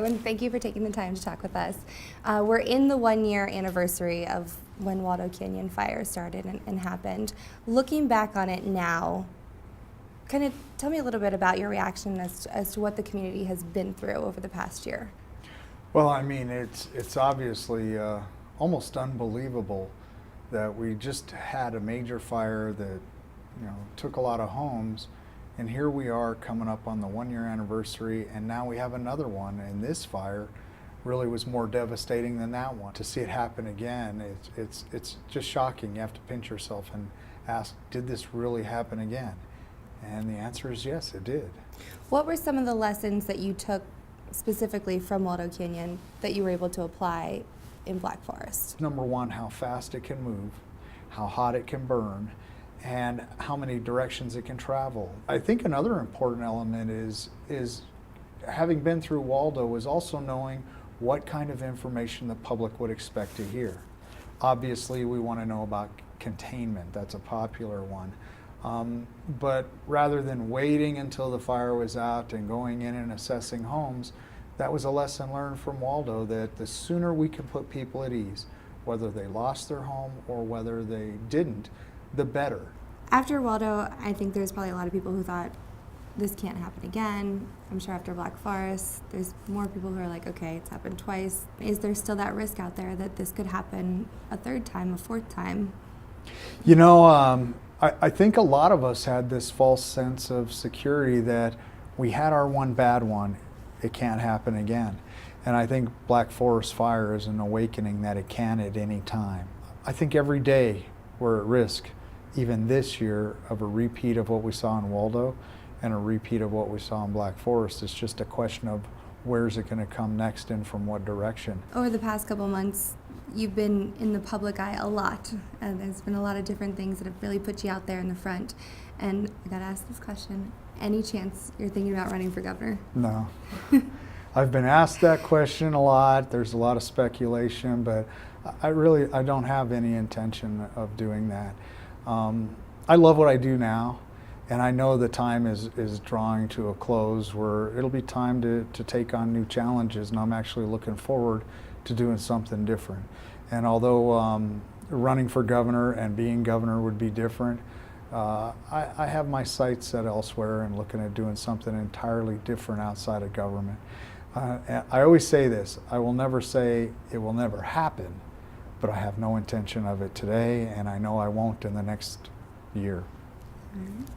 And thank you for taking the time to talk with us. We're in the 1-year anniversary of when Waldo Canyon fire started and happened. Looking back on it now, kind of tell me a little bit about your reaction as to what the community has been through over the past year. Well, I mean, it's obviously almost unbelievable that we just had a major fire that, you know, took a lot of homes, and here we are coming up on the 1-year anniversary, and now we have another one, and this fire really was more devastating than that one. To see it happen again, it's just shocking. You have to pinch yourself and ask, did this really happen again? And the answer is yes, it did. What were some of the lessons that you took specifically from Waldo Canyon that you were able to apply in Black Forest? Number one, how fast it can move, how hot it can burn, and how many directions it can travel. I think another important element is having been through Waldo is also knowing what kind of information the public would expect to hear. Obviously, we want to know about containment. That's a popular one. But rather than waiting until the fire was out and going in and assessing homes, that was a lesson learned from Waldo, that the sooner we can put people at ease, whether they lost their home or whether they didn't, the better. After Waldo, I think there's probably a lot of people who thought this can't happen again. I'm sure after Black Forest, there's more people who are like, okay, it's happened twice. Is there still that risk out there that this could happen a third time, a fourth time? You know, I think a lot of us had this false sense of security that we had our one bad one, it can't happen again. And I think Black Forest fire is an awakening that it can at any time. I think every day we're at risk, even this year, of a repeat of what we saw in Waldo and a repeat of what we saw in Black Forest. It's just a question of where's it going to come next and from what direction. Over the past couple months, you've been in the public eye a lot, and there's been a lot of different things that have really put you out there in the front. And I gotta ask this question, any chance you're thinking about running for governor? No. I've been asked that question a lot. There's a lot of speculation, but I don't have any intention of doing that. I love what I do now, and I know the time is drawing to a close where it'll be time to take on new challenges, and I'm actually looking forward to doing something different. And although running for governor and being governor would be different, I have my sights set elsewhere and looking at doing something entirely different outside of government. I always say this, I will never say it will never happen, but I have no intention of it today, and I know I won't in the next year. All right.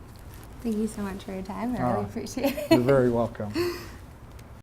Thank you so much for your time. I really appreciate it. You're very welcome.